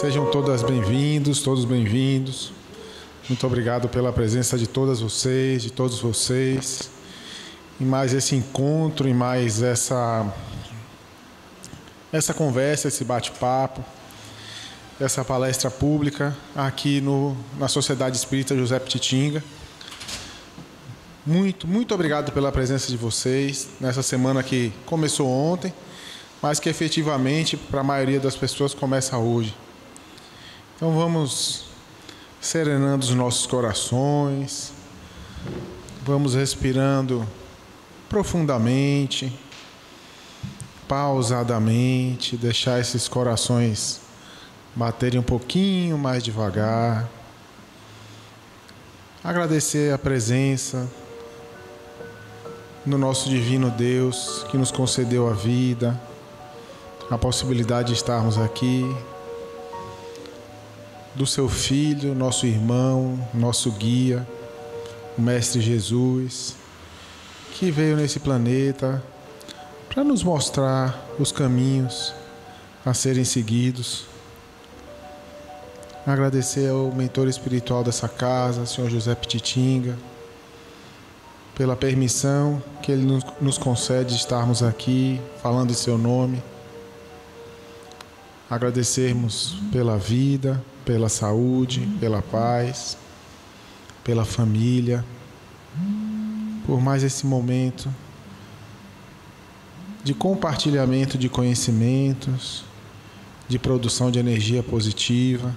Sejam todas bem-vindos, todos bem-vindos. Muito obrigado pela presença de todas vocês, de todos vocês. Em mais esse encontro, em mais essa conversa, esse bate-papo, essa palestra pública aqui na Sociedade Espírita José Ptitinga. Muito obrigado pela presença de vocês nessa semana que começou ontem, mas que efetivamente para a maioria das pessoas começa hoje. Então vamos serenando os nossos corações, vamos respirando profundamente, pausadamente, deixar esses corações baterem um pouquinho mais devagar. Agradecer a presença no nosso divino Deus que nos concedeu a vida, a possibilidade de estarmos aqui, do seu Filho, nosso irmão, nosso guia, o Mestre Jesus, que veio nesse planeta para nos mostrar os caminhos a serem seguidos. Agradecer ao mentor espiritual dessa casa, Senhor José Ptitinga, pela permissão que ele nos concede de estarmos aqui falando em seu nome. Agradecermos pela vida, pela saúde, pela paz, pela família, por mais esse momento de compartilhamento de conhecimentos, de produção de energia positiva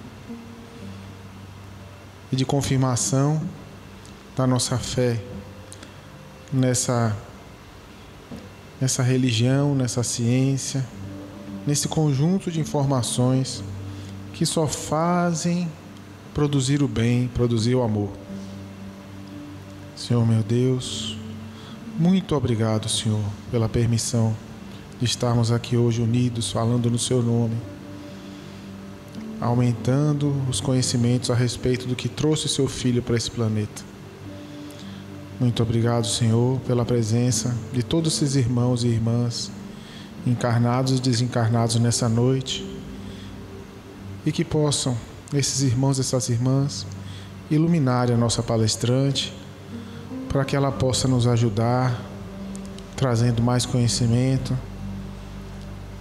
e de confirmação da nossa fé nessa religião, nessa ciência, nesse conjunto de informações que só fazem produzir o bem, produzir o amor. Senhor meu Deus, muito obrigado, Senhor, pela permissão de estarmos aqui hoje unidos, falando no seu nome, aumentando os conhecimentos a respeito do que trouxe seu Filho para esse planeta. Muito obrigado, Senhor, pela presença de todos esses irmãos e irmãs, encarnados e desencarnados nessa noite, e que possam esses irmãos e essas irmãs iluminarem a nossa palestrante, para que ela possa nos ajudar, trazendo mais conhecimento,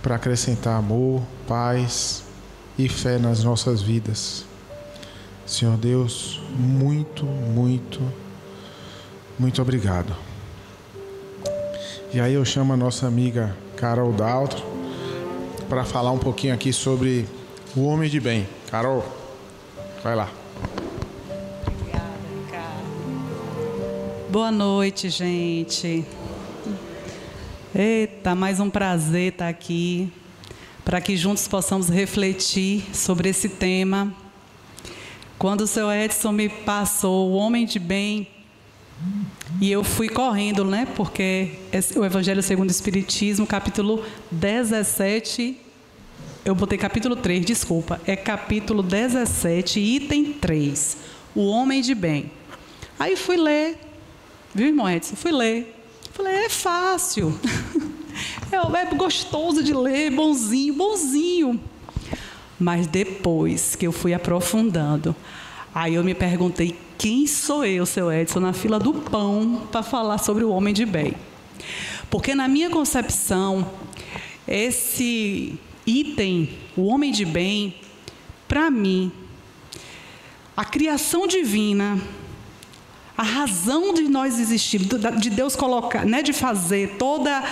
para acrescentar amor, paz e fé nas nossas vidas. Senhor Deus, muito obrigado. E aí eu chamo a nossa amiga Carol Daltro para falar um pouquinho aqui sobre o homem de bem. Carol, vai lá. Obrigada, Ricardo. Boa noite, gente. Eita, mais um prazer estar aqui, para que juntos possamos refletir sobre esse tema. Quando o seu Edson me passou o homem de bem, e eu fui correndo, né? Porque o Evangelho segundo o Espiritismo, capítulo 17, eu botei capítulo 3, desculpa, é capítulo 17, item 3, o homem de bem. Aí fui ler, viu, irmão Edson? Fui ler. Falei, é fácil, é gostoso de ler, bonzinho. Mas depois que eu fui aprofundando, aí eu me perguntei, quem sou eu, seu Edson, na fila do pão para falar sobre o homem de bem? Porque na minha concepção, esse item, o homem de bem, para mim, a criação divina, a razão de nós existirmos, de Deus colocar, né, de fazer toda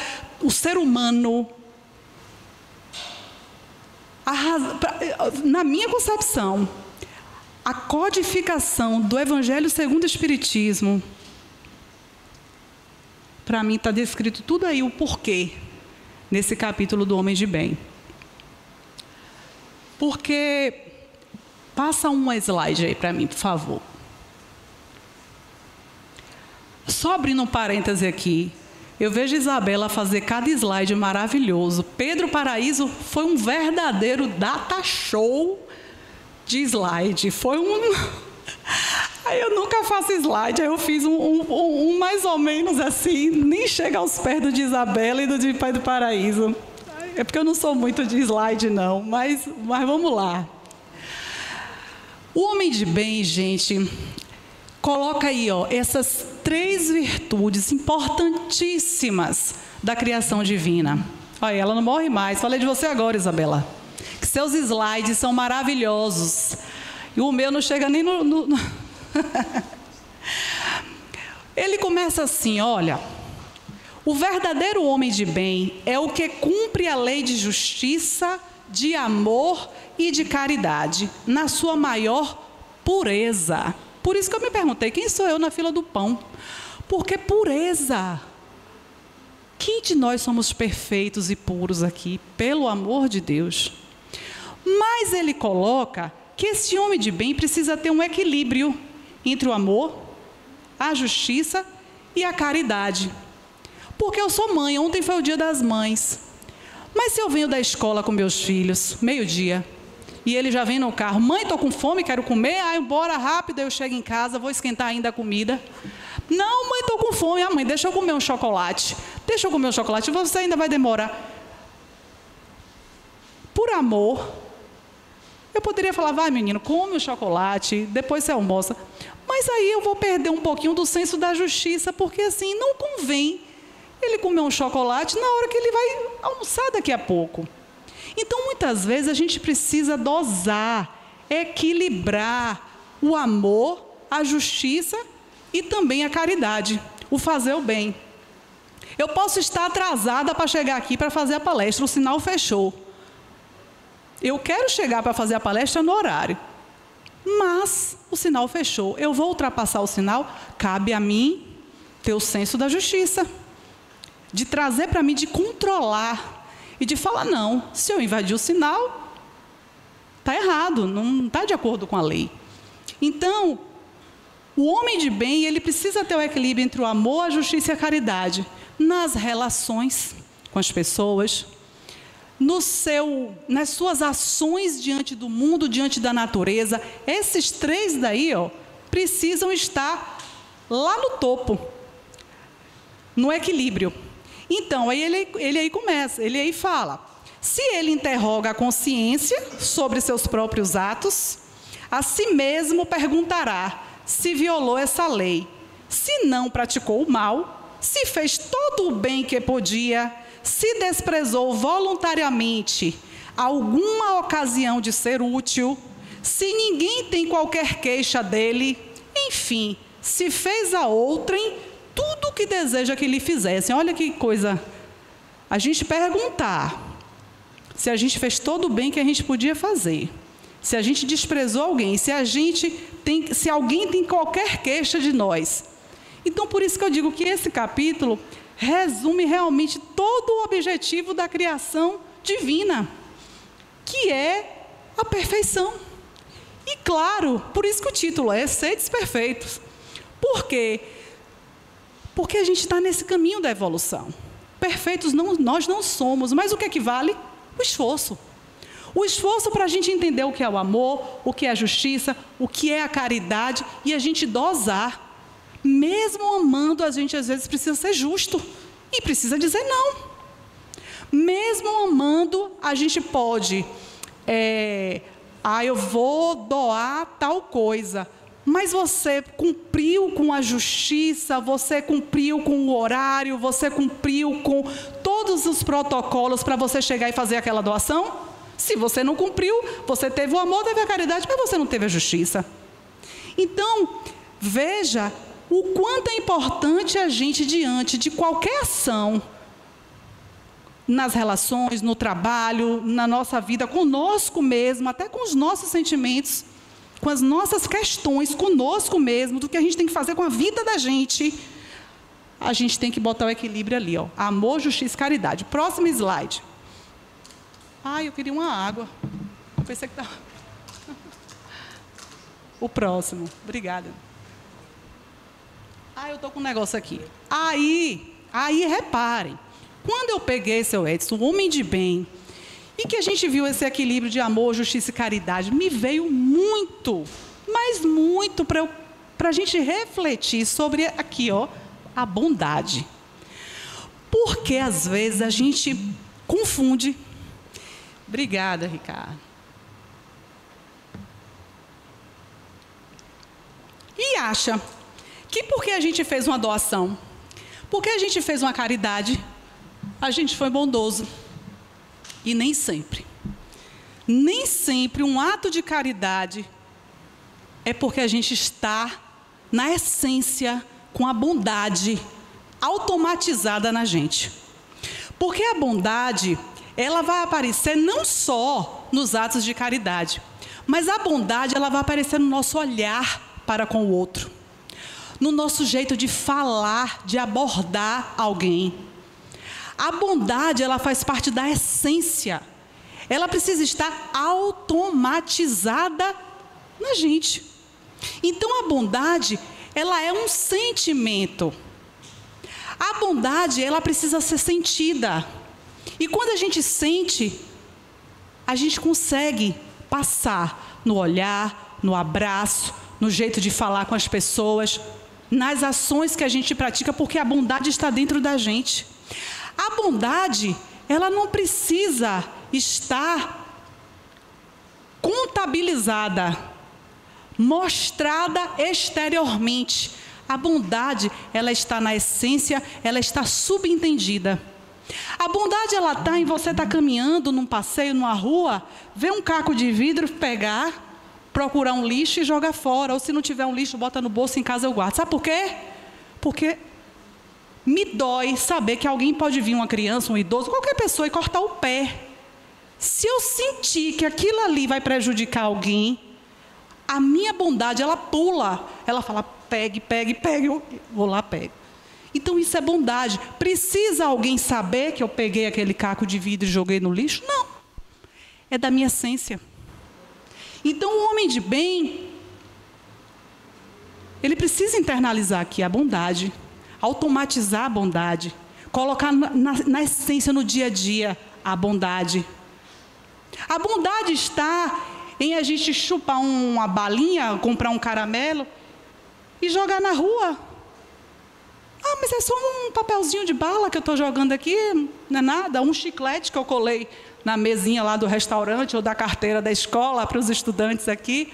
o ser humano, na minha concepção, a codificação do Evangelho segundo o Espiritismo, para mim está descrito tudo aí o porquê nesse capítulo do homem de bem. Porque, passa um slide aí para mim, por favor. Só abrindo um parêntese aqui, eu vejo Isabela fazer cada slide maravilhoso. Pedro Paraíso foi um verdadeiro data show de slide. Foi um... Aí eu nunca faço slide, aí eu fiz um mais ou menos assim, nem chega aos pés do de Isabela e do de Pedro Paraíso. É porque eu não sou muito de slide, não, mas vamos lá. O homem de bem, gente, coloca aí, ó, essas 3 virtudes importantíssimas da criação divina. Olha, ela não morre mais. Falei de você agora, Isabela. Que seus slides são maravilhosos. E o meu não chega nem no... Ele começa assim, olha. O verdadeiro homem de bem é o que cumpre a lei de justiça, de amor e de caridade, na sua maior pureza. Por isso que eu me perguntei, quem sou eu na fila do pão? Porque pureza. Quem de nós somos perfeitos e puros aqui, pelo amor de Deus? Mas ele coloca que esse homem de bem precisa ter um equilíbrio entre o amor, a justiça e a caridade. Porque eu sou mãe, ontem foi o dia das mães. Mas se eu venho da escola com meus filhos, meio-dia, e ele já vem no carro, mãe, estou com fome, quero comer, bora rápido, eu chego em casa, vou esquentar ainda a comida. Não, mãe, estou com fome, mãe, deixa eu comer um chocolate. Deixa eu comer um chocolate, você ainda vai demorar. Por amor, eu poderia falar, vai menino, come o chocolate, depois você almoça. Mas aí eu vou perder um pouquinho do senso da justiça, porque assim, não convém ele comer um chocolate na hora que ele vai almoçar daqui a pouco. Então, muitas vezes, a gente precisa dosar, equilibrar o amor, a justiça e também a caridade, o fazer o bem. Eu posso estar atrasada para chegar aqui para fazer a palestra, o sinal fechou. Eu quero chegar para fazer a palestra no horário, mas o sinal fechou. Eu vou ultrapassar o sinal, cabe a mim ter o senso da justiça, de trazer para mim, de controlar e de falar, não, se eu invadir o sinal, está errado, não está de acordo com a lei. Então, o homem de bem, ele precisa ter o equilíbrio entre o amor, a justiça e a caridade, nas relações com as pessoas, nas suas ações diante do mundo, diante da natureza. Esses 3 daí, ó, precisam estar lá no topo, no equilíbrio. Então, aí ele aí começa, ele aí fala, se ele interroga a consciência sobre seus próprios atos, a si mesmo perguntará se violou essa lei, se não praticou o mal, se fez todo o bem que podia, se desprezou voluntariamente alguma ocasião de ser útil, se ninguém tem qualquer queixa dele, enfim, se fez a outrem tudo o que deseja que lhe fizessem. Olha que coisa, a gente perguntar se a gente fez todo o bem que a gente podia fazer, se a gente desprezou alguém, se alguém tem qualquer queixa de nós. Então, por isso que eu digo que esse capítulo resume realmente todo o objetivo da criação divina, que é a perfeição. E claro, por isso que o título é Sedes Perfeitos. Por quê? Porque a gente está nesse caminho da evolução. Perfeitos nós não somos, mas o que é que vale? O esforço. O esforço para a gente entender o que é o amor, o que é a justiça, o que é a caridade, e a gente dosar. Mesmo amando, a gente às vezes precisa ser justo e precisa dizer não. Mesmo amando, a gente pode, eu vou doar tal coisa, mas você cumpriu com a justiça, você cumpriu com o horário, você cumpriu com todos os protocolos para você chegar e fazer aquela doação? Se você não cumpriu, você teve o amor, teve a caridade, mas você não teve a justiça. Então, veja o quanto é importante a gente, diante de qualquer ação, nas relações, no trabalho, na nossa vida, conosco mesmo, até com os nossos sentimentos, com as nossas questões, conosco mesmo, do que a gente tem que fazer com a vida da gente, a gente tem que botar o equilíbrio ali, ó. Amor, justiça e caridade. Próximo slide. Eu queria uma água. Eu pensei que estava... O próximo. Obrigada. Eu estou com um negócio aqui. Aí reparem. Quando eu peguei, seu Edson, o homem de bem, e que a gente viu esse equilíbrio de amor, justiça e caridade, me veio muito, mas muito para a gente refletir sobre aqui, ó, a bondade. Porque às vezes a gente confunde. Obrigada, Ricardo. acha que porque a gente fez uma doação, porque a gente fez uma caridade, a gente foi bondoso. E nem sempre um ato de caridade é porque a gente está, na essência, com a bondade automatizada na gente. Porque a bondade, ela vai aparecer não só nos atos de caridade, mas a bondade, ela vai aparecer no nosso olhar para com o outro, no nosso jeito de falar, de abordar alguém. A bondade, ela faz parte da essência. Ela precisa estar automatizada na gente. Então, a bondade, ela é um sentimento. A bondade, ela precisa ser sentida. E quando a gente sente, a gente consegue passar no olhar, no abraço, no jeito de falar com as pessoas, nas ações que a gente pratica, porque a bondade está dentro da gente. A bondade, ela não precisa estar contabilizada, mostrada exteriormente. A bondade, ela está na essência, ela está subentendida. A bondade, ela está em você estar caminhando num passeio, numa rua, ver um caco de vidro, pegar, procurar um lixo e jogar fora. Ou se não tiver um lixo, bota no bolso, em casa eu guardo. Sabe por quê? Porque me dói saber que alguém pode vir, uma criança, um idoso, qualquer pessoa, e cortar o pé. Se eu sentir que aquilo ali vai prejudicar alguém, a minha bondade, ela pula. Ela fala, pegue, pegue, pegue. Eu vou lá, pego. Então, isso é bondade. Precisa alguém saber que eu peguei aquele caco de vidro e joguei no lixo? Não. É da minha essência. Então, o homem de bem, ele precisa internalizar aqui a bondade, automatizar a bondade, colocar na essência, no dia a dia, a bondade. A bondade está em a gente chupar uma balinha, comprar um caramelo e jogar na rua. Ah, mas é só um papelzinho de bala que eu estou jogando aqui, não é nada. Um chiclete que eu colei na mesinha lá do restaurante ou da carteira da escola para os estudantes aqui.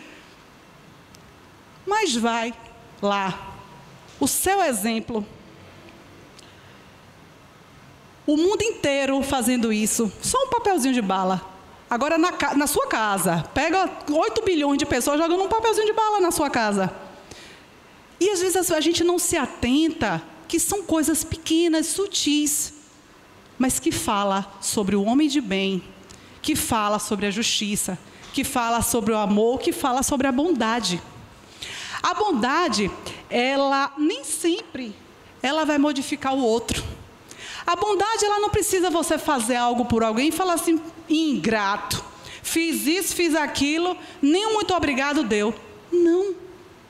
Mas vai lá, o seu exemplo. O mundo inteiro fazendo isso, só um papelzinho de bala. Agora na sua casa, pega 8 bilhões de pessoas jogando um papelzinho de bala na sua casa. E às vezes a gente não se atenta que são coisas pequenas, sutis, mas que fala sobre o homem de bem, que fala sobre a justiça, que fala sobre o amor, que fala sobre a bondade. A bondade, ela nem sempre ela vai modificar o outro. A bondade, ela não precisa você fazer algo por alguém e falar assim, ingrato, fiz isso, fiz aquilo, nem um muito obrigado deu. Não,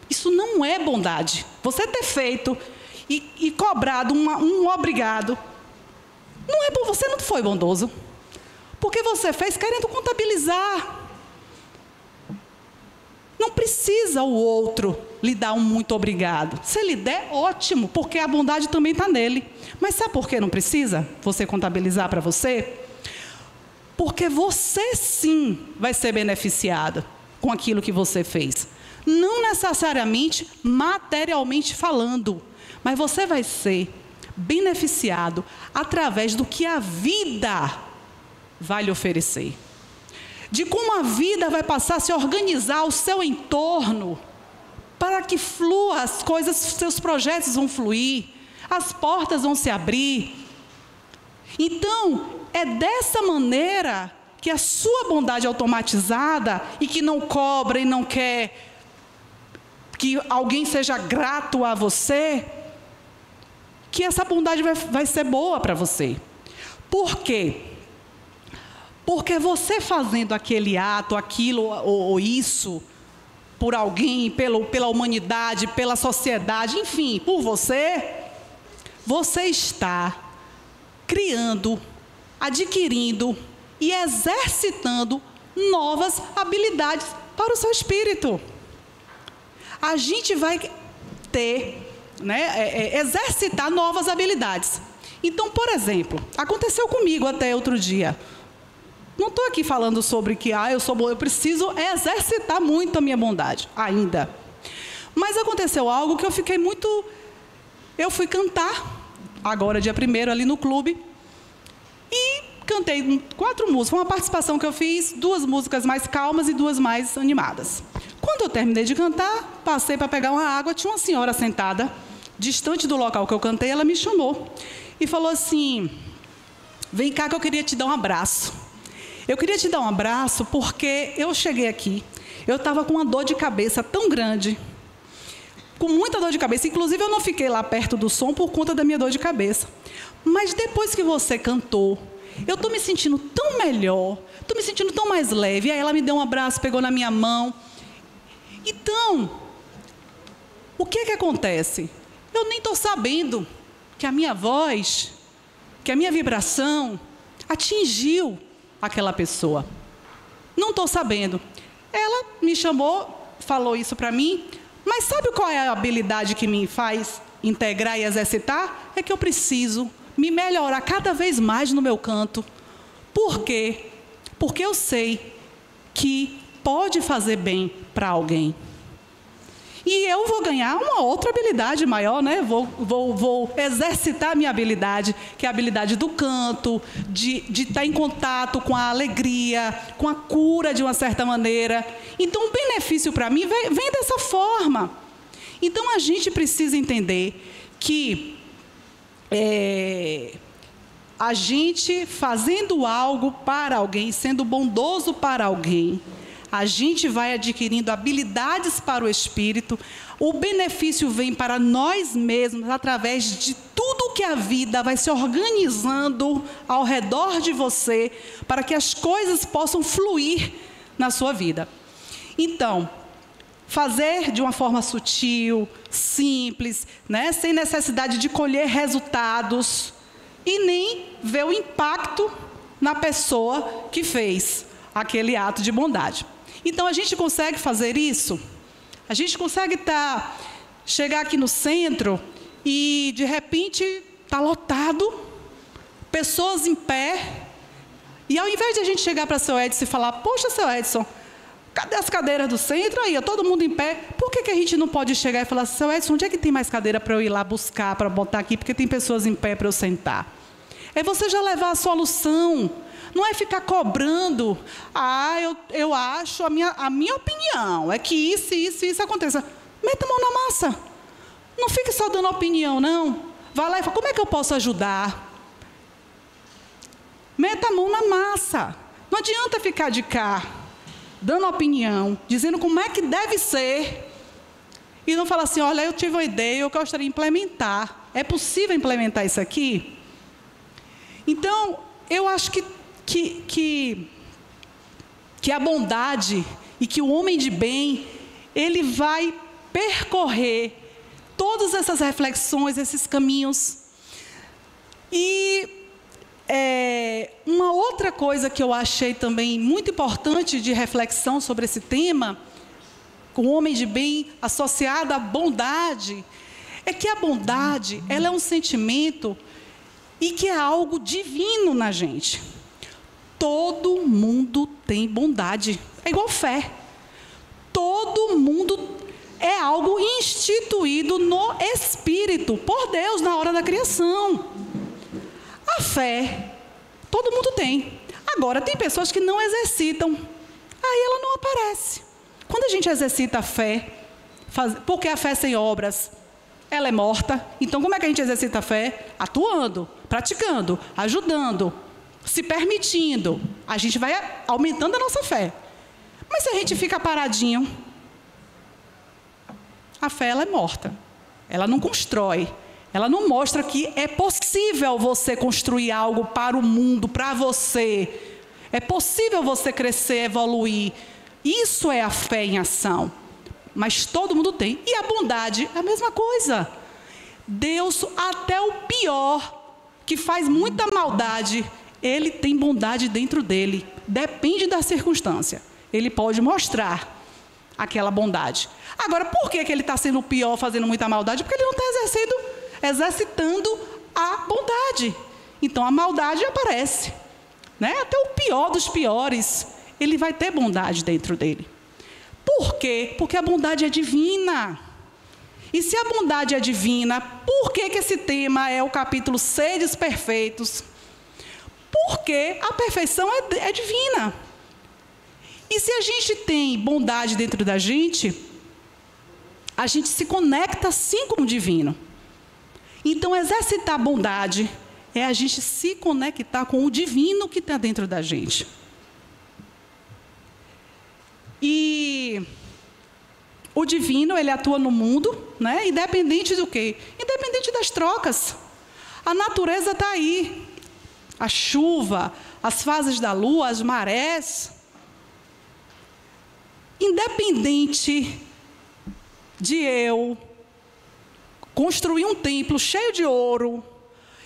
isso não é bondade. Você ter feito e cobrado um obrigado, não é bom, você não foi bondoso. Porque você fez querendo contabilizar. Não precisa o outro lhe dar um muito obrigado. Se ele der, ótimo, porque a bondade também está nele. Mas sabe por que não precisa você contabilizar para você? Porque você sim vai ser beneficiado com aquilo que você fez. Não necessariamente materialmente falando, mas você vai ser beneficiado através do que a vida vai lhe oferecer. De como a vida vai passar a se organizar ao seu entorno, para que flua as coisas, seus projetos vão fluir, as portas vão se abrir. Então, é dessa maneira que a sua bondade automatizada, e que não cobra e não quer que alguém seja grato a você, que essa bondade vai ser boa para você. Por quê? Porque você fazendo aquele ato, aquilo ou isso, por alguém, pela humanidade, pela sociedade, enfim, por você, você está criando, adquirindo e exercitando novas habilidades para o seu espírito. A gente vai ter, exercitar novas habilidades. Então, por exemplo, aconteceu comigo até outro dia. Não estou aqui falando sobre que eu sou bom, eu preciso exercitar muito a minha bondade ainda. Mas aconteceu algo que eu fiquei muito... Eu fui cantar, agora dia 1º, ali no clube, e cantei 4 músicas. Foi uma participação que eu fiz, 2 músicas mais calmas e 2 mais animadas. Quando eu terminei de cantar, passei para pegar uma água, tinha uma senhora sentada, distante do local que eu cantei, ela me chamou e falou assim: vem cá que eu queria te dar um abraço. Eu queria te dar um abraço porque eu cheguei aqui, eu estava com uma dor de cabeça tão grande, com muita dor de cabeça, inclusive eu não fiquei lá perto do som por conta da minha dor de cabeça. Mas depois que você cantou, eu estou me sentindo tão melhor, estou me sentindo tão mais leve. E aí ela me deu um abraço, pegou na minha mão. Então, o que acontece? Eu nem estou sabendo que a minha voz, que a minha vibração atingiu aquela pessoa. Não estou sabendo. Ela me chamou, falou isso para mim, mas sabe qual é a habilidade que me faz integrar e exercitar? É que eu preciso me melhorar cada vez mais no meu canto. Por quê? Porque eu sei que pode fazer bem para alguém. E eu vou ganhar uma outra habilidade maior, né? Vou exercitar a minha habilidade, que é a habilidade do canto, de estar em contato com a alegria, com a cura de uma certa maneira. Então, o benefício para mim vem dessa forma. Então, a gente precisa entender que a gente fazendo algo para alguém, sendo bondoso para alguém, a gente vai adquirindo habilidades para o Espírito, o benefício vem para nós mesmos, através de tudo que a vida vai se organizando ao redor de você, para que as coisas possam fluir na sua vida. Então, fazer de uma forma sutil, simples, né? Sem necessidade de colher resultados, e nem ver o impacto na pessoa que fez aquele ato de bondade. Então, a gente consegue fazer isso? A gente consegue chegar aqui no centro e, de repente, está lotado, pessoas em pé, e ao invés de a gente chegar para o seu Edson e falar: poxa, seu Edson, cadê as cadeiras do centro? Aí, todo mundo em pé. Por que a gente não pode chegar e falar: seu Edson, onde é que tem mais cadeira para eu ir lá buscar, para botar aqui, porque tem pessoas em pé para eu sentar? É você já levar a solução. Não é ficar cobrando: eu acho, a minha opinião é que isso aconteça. Meta a mão na massa. Não fique só dando opinião, não. Vai lá e fala: como é que eu posso ajudar? Meta a mão na massa. Não adianta ficar de cá, dando opinião, dizendo como é que deve ser, e não falar assim: olha, eu tive uma ideia, eu gostaria de implementar. É possível implementar isso aqui? Então, eu acho que a bondade e que o homem de bem, ele vai percorrer todas essas reflexões, esses caminhos. E uma outra coisa que eu achei também muito importante de reflexão sobre esse tema, com o homem de bem associado à bondade, é que a bondade, ela é um sentimento e que é algo divino na gente. Todo mundo tem bondade. É igual fé. Todo mundo é algo instituído no Espírito, por Deus, na hora da criação. A fé, todo mundo tem. Agora, tem pessoas que não exercitam. Aí ela não aparece. Quando a gente exercita a fé, porque a fé sem obras, ela é morta. Então, como é que a gente exercita a fé? Atuando, praticando, ajudando, se permitindo. A gente vai aumentando a nossa fé. Mas se a gente fica paradinho, a fé, ela é morta. Ela não constrói. Ela não mostra que é possível você construir algo para o mundo, para você. É possível você crescer, evoluir. Isso é a fé em ação. Mas todo mundo tem. E a bondade é a mesma coisa. Deus, até o pior, que faz muita maldade, ele tem bondade dentro dele. Depende da circunstância. Ele pode mostrar aquela bondade. Agora, por que ele está sendo o pior, fazendo muita maldade? Porque ele não está exercitando a bondade. Então, a maldade aparece, né? Até o pior dos piores, ele vai ter bondade dentro dele. Por quê? Porque a bondade é divina. E se a bondade é divina, por que esse tema é o capítulo Sedes Perfeitos? Porque a perfeição é divina. E se a gente tem bondade dentro da gente, a gente se conecta assim com o divino. Então, exercitar a bondade é a gente se conectar com o divino que está dentro da gente. E o divino, ele atua no mundo, né? Independente do quê? Independente das trocas. A natureza está aí. A chuva, as fases da lua, as marés. Independente de eu construir um templo cheio de ouro,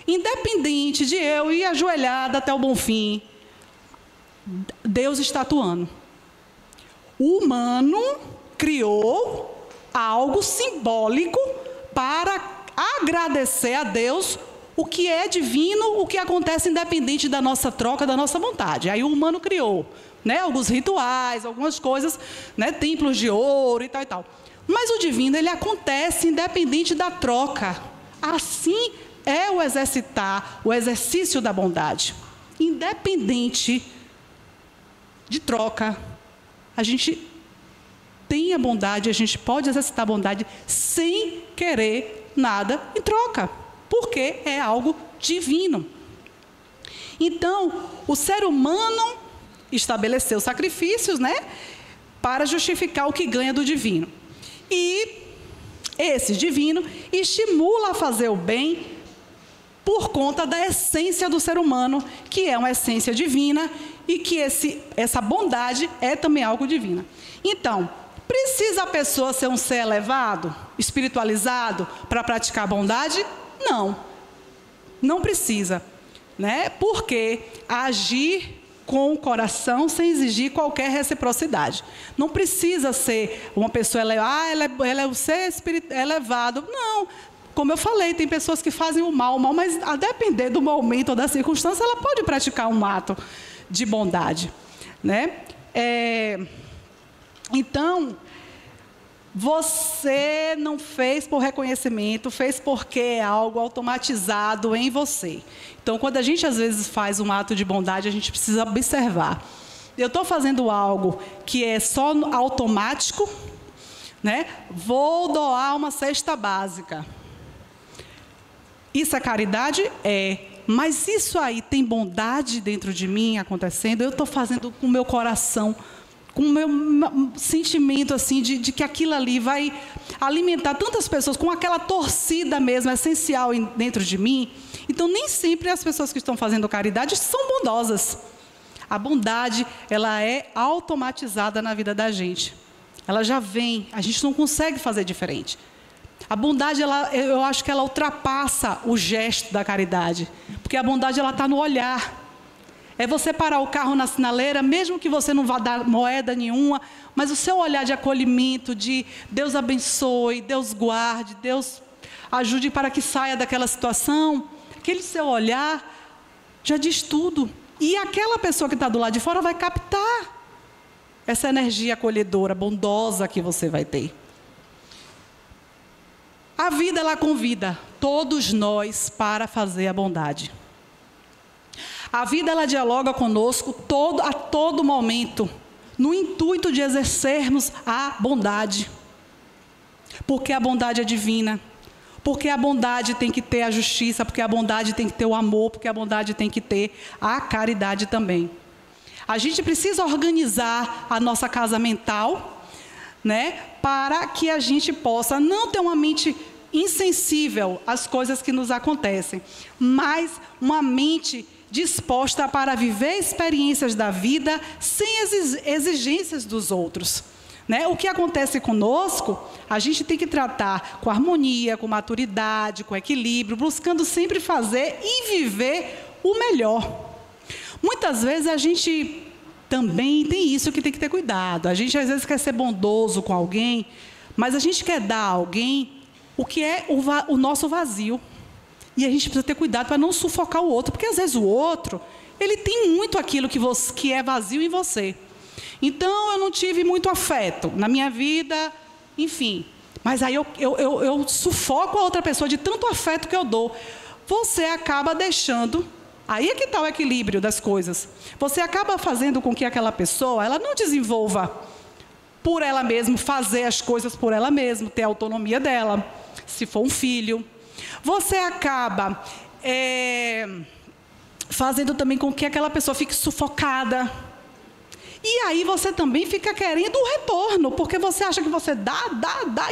independente de eu ir ajoelhada até o Bonfim, Deus está atuando. O humano criou algo simbólico para agradecer a Deus o que é divino, o que acontece independente da nossa troca, da nossa vontade. Aí o humano criou, né, alguns rituais, algumas coisas, né, templos de ouro e tal e tal. Mas o divino, ele acontece independente da troca. Assim é o exercitar, o exercício da bondade. Independente de troca, a gente tem a bondade, a gente pode exercitar a bondade sem querer nada em troca, porque é algo divino. Então, o ser humano estabeleceu sacrifícios, né, para justificar o que ganha do divino. E esse divino estimula a fazer o bem por conta da essência do ser humano, que é uma essência divina, e que essa bondade é também algo divino. Então, precisa a pessoa ser um ser elevado, espiritualizado, para praticar a bondade? Não, não precisa, né? Porque agir com o coração sem exigir qualquer reciprocidade. Não precisa ser uma pessoa elevada, ela é um ser elevado. Não, como eu falei, tem pessoas que fazem o mal, mas a depender do momento ou da circunstância, ela pode praticar um ato de bondade, né? Então, você não fez por reconhecimento, fez porque é algo automatizado em você. Então, quando a gente às vezes faz um ato de bondade, a gente precisa observar. Eu estou fazendo algo que é só automático, né? Vou doar uma cesta básica. Isso é caridade? É. Mas isso aí tem bondade dentro de mim acontecendo? Eu estou fazendo com o meu coração, com o meu sentimento assim, de que aquilo ali vai alimentar tantas pessoas, com aquela torcida mesmo, essencial dentro de mim. Então, nem sempre as pessoas que estão fazendo caridade são bondosas. A bondade, ela é automatizada na vida da gente. Ela já vem, a gente não consegue fazer diferente. A bondade, eu acho que ela ultrapassa o gesto da caridade. Porque a bondade, ela está no olhar. É você parar o carro na sinaleira, mesmo que você não vá dar moeda nenhuma, mas o seu olhar de acolhimento, de Deus abençoe, Deus guarde, Deus ajude para que saia daquela situação, aquele seu olhar já diz tudo. E aquela pessoa que está do lado de fora vai captar essa energia acolhedora, bondosa que você vai ter. A vida, ela convida todos nós para fazer a bondade. A vida, ela dialoga conosco a todo momento, no intuito de exercermos a bondade. Porque a bondade é divina. Porque a bondade tem que ter a justiça, porque a bondade tem que ter o amor, porque a bondade tem que ter a caridade também. A gente precisa organizar a nossa casa mental, né, para que a gente possa não ter uma mente insensível às coisas que nos acontecem, mas uma mente disposta para viver experiências da vida sem exigências dos outros. Né? O que acontece conosco, a gente tem que tratar com harmonia, com maturidade, com equilíbrio, buscando sempre fazer e viver o melhor. Muitas vezes a gente também tem isso que tem que ter cuidado. A gente às vezes quer ser bondoso com alguém, mas a gente quer dar a alguém o que é o nosso vazio. E a gente precisa ter cuidado para não sufocar o outro, porque às vezes o outro, ele tem muito aquilo que é vazio em você. Então, eu não tive muito afeto na minha vida, enfim. mas aí eu sufoco a outra pessoa de tanto afeto que eu dou. Você acaba deixando, aí é que está o equilíbrio das coisas. Você acaba fazendo com que aquela pessoa, ela não desenvolva por ela mesma, fazer as coisas por ela mesma, ter a autonomia dela, se for um filho. Você acaba fazendo também com que aquela pessoa fique sufocada. E aí você também fica querendo o retorno, porque você acha que você dá,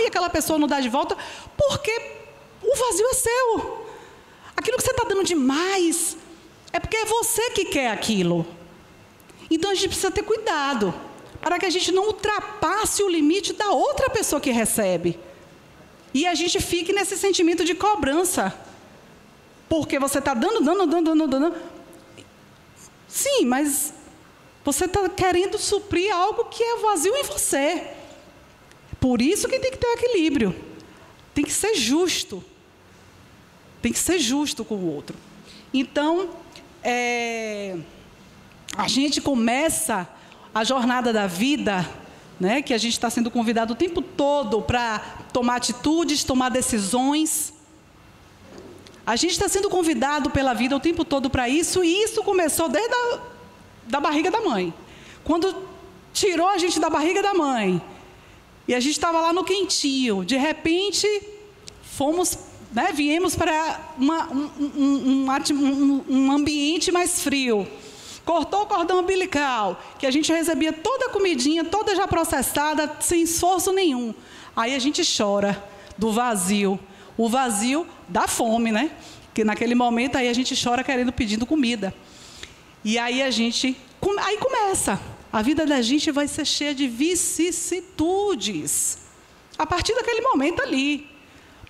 e aquela pessoa não dá de volta, porque o vazio é seu. Aquilo que você está dando demais, é porque é você que quer aquilo. Então a gente precisa ter cuidado, para que a gente não ultrapasse o limite da outra pessoa que recebe. E a gente fique nesse sentimento de cobrança. Porque você está dando. Sim, mas você está querendo suprir algo que é vazio em você. Por isso que tem que ter um equilíbrio. Tem que ser justo. Tem que ser justo com o outro. Então, a gente começa a jornada da vida, né, que a gente está sendo convidado o tempo todo para tomar atitudes, tomar decisões. A gente está sendo convidado pela vida o tempo todo para isso, e isso começou desde da barriga da mãe. Quando tirou a gente da barriga da mãe, e a gente estava lá no quentinho, de repente, viemos para um ambiente mais frio. Cortou o cordão umbilical, que a gente recebia toda a comidinha, toda já processada, sem esforço nenhum. Aí a gente chora do vazio. O vazio da fome, né? Que naquele momento aí a gente chora pedindo comida. E aí aí começa. A vida da gente vai ser cheia de vicissitudes. A partir daquele momento ali.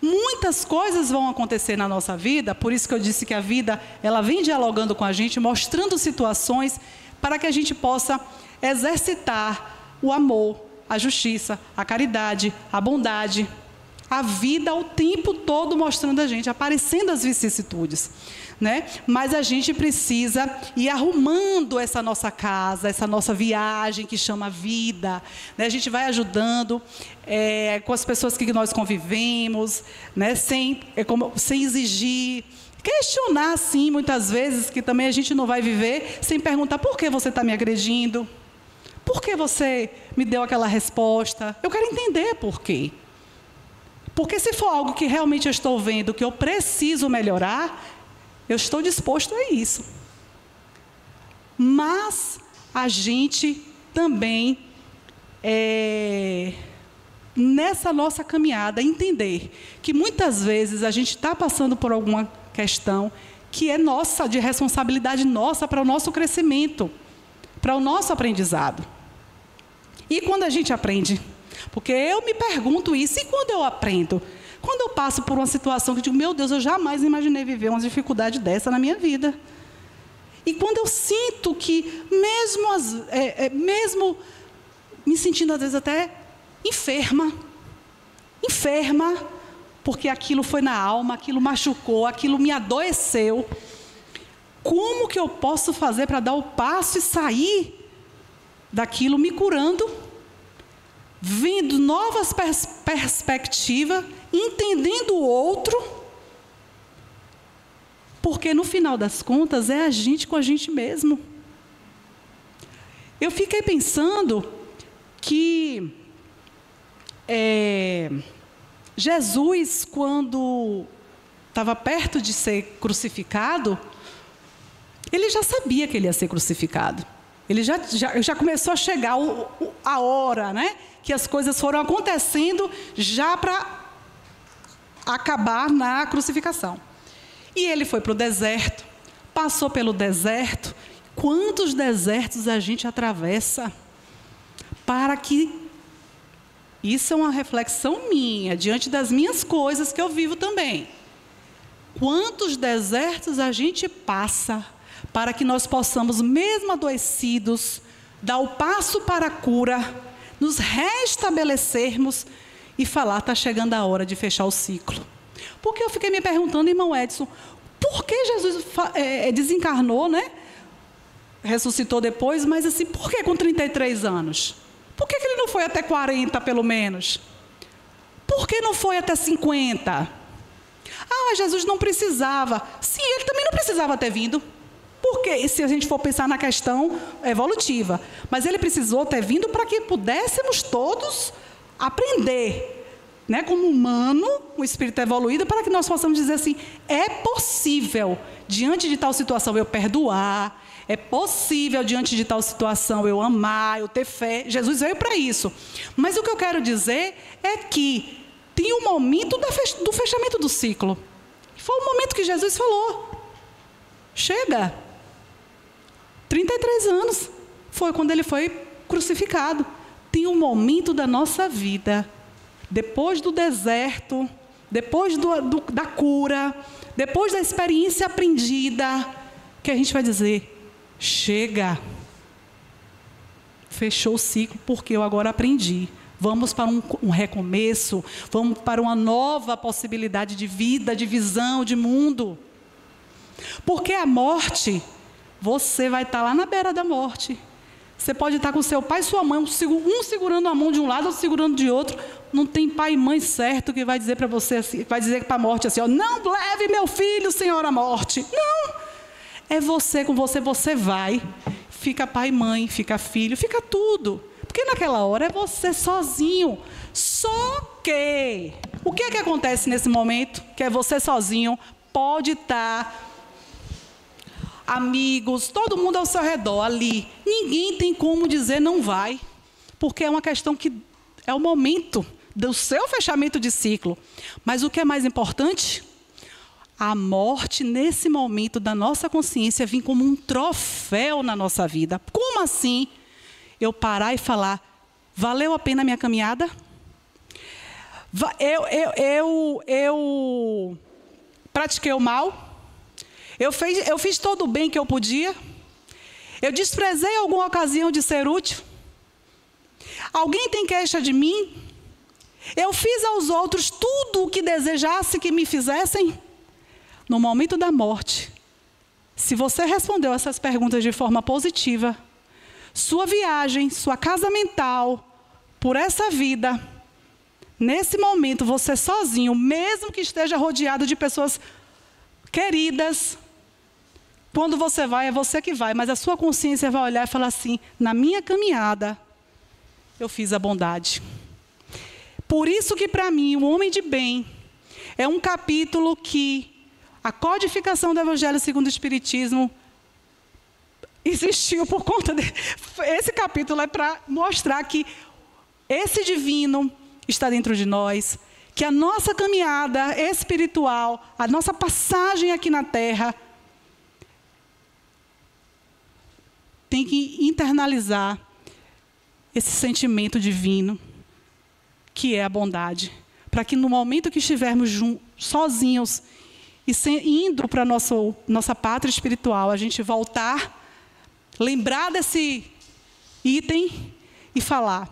Muitas coisas vão acontecer na nossa vida, por isso que eu disse que a vida, ela vem dialogando com a gente, mostrando situações para que a gente possa exercitar o amor, a justiça, a caridade, a bondade. A vida o tempo todo mostrando a gente, aparecendo as vicissitudes, né? Mas a gente precisa ir arrumando essa nossa casa, essa nossa viagem que chama vida, né? A gente vai ajudando com as pessoas que nós convivemos, né? Sem exigir, questionar sim, muitas vezes, que também a gente não vai viver sem perguntar: por que você está me agredindo? Por que você me deu aquela resposta? Eu quero entender por quê. Porque se for algo que realmente eu estou vendo, que eu preciso melhorar, eu estou disposto a isso. Mas a gente também, nessa nossa caminhada, entender que muitas vezes a gente está passando por alguma questão que é nossa, de responsabilidade nossa para o nosso crescimento, para o nosso aprendizado. E quando a gente aprende... Porque eu me pergunto isso, e quando eu aprendo? Quando eu passo por uma situação que eu digo: meu Deus, eu jamais imaginei viver uma dificuldade dessa na minha vida. E quando eu sinto que, mesmo me sentindo às vezes até enferma, porque aquilo foi na alma, aquilo machucou, aquilo me adoeceu, como que eu posso fazer para dar o passo e sair daquilo me curando? Vendo novas perspectivas, entendendo o outro, porque no final das contas é a gente com a gente mesmo. Eu fiquei pensando que Jesus, quando estava perto de ser crucificado, ele já sabia que ele ia ser crucificado. Ele já começou a chegar a hora, né? Que as coisas foram acontecendo já para acabar na crucificação. E ele foi para o deserto, passou pelo deserto. Quantos desertos a gente atravessa para que... Isso é uma reflexão minha, diante das minhas coisas que eu vivo também. Quantos desertos a gente passa para que nós possamos, mesmo adoecidos, dar o passo para a cura, nos restabelecermos e falar: está chegando a hora de fechar o ciclo. Porque eu fiquei me perguntando, irmão Edson, por que Jesus desencarnou, né? Ressuscitou depois, mas assim, por que com 33 anos? Por que ele não foi até 40, pelo menos? por que não foi até 50? Ah, mas Jesus não precisava. Sim, ele também não precisava ter vindo. Porque se a gente for pensar na questão evolutiva. Mas ele precisou ter vindo para que pudéssemos todos aprender, né, como humano, o espírito evoluído, para que nós possamos dizer assim, é possível, diante de tal situação, eu perdoar, é possível, diante de tal situação, eu amar, eu ter fé. Jesus veio para isso. Mas o que eu quero dizer é que tem um momento do fechamento do ciclo. Foi o momento que Jesus falou, chega. 33 anos foi quando ele foi crucificado. Tem um momento da nossa vida, depois do deserto, depois da cura, depois da experiência aprendida, que a gente vai dizer, chega, fechou o ciclo porque eu agora aprendi. Vamos para um recomeço, vamos para uma nova possibilidade de vida, de visão, de mundo. Porque a morte, você vai estar lá na beira da morte. Você pode estar com seu pai e sua mãe, um segurando a mão de um lado, outro segurando de outro. Não tem pai e mãe certo que vai dizer para você, vai dizer para a morte assim, ó, não leve meu filho, Senhor, à morte. Não, é você com você, você vai. Fica pai e mãe, fica filho, fica tudo. Porque naquela hora é você sozinho. Só que, o que é que acontece nesse momento? Que é você sozinho, pode estar amigos, todo mundo ao seu redor ali. Ninguém tem como dizer não vai. Porque é uma questão que é o momento do seu fechamento de ciclo. Mas o que é mais importante? A morte, nesse momento da nossa consciência, vir como um troféu na nossa vida. Como assim? Eu parar e falar, valeu a pena a minha caminhada? Eu pratiquei o mal? Eu fiz todo o bem que eu podia? Eu desprezei alguma ocasião de ser útil? Alguém tem queixa de mim? Eu fiz aos outros tudo o que desejasse que me fizessem? No momento da morte, se você respondeu essas perguntas de forma positiva, sua viagem, sua casa mental, por essa vida, nesse momento, você sozinho, mesmo que esteja rodeado de pessoas queridas, quando você vai, é você que vai, mas a sua consciência vai olhar e falar assim, na minha caminhada, eu fiz a bondade. Por isso que para mim, o homem de bem, é um capítulo que a codificação do Evangelho segundo o Espiritismo existiu por conta de... Esse capítulo é para mostrar que esse divino está dentro de nós, que a nossa caminhada espiritual, a nossa passagem aqui na Terra, tem que internalizar esse sentimento divino, que é a bondade, para que no momento que estivermos sozinhos e indo para a nossa pátria espiritual, a gente voltar, lembrar desse item e falar,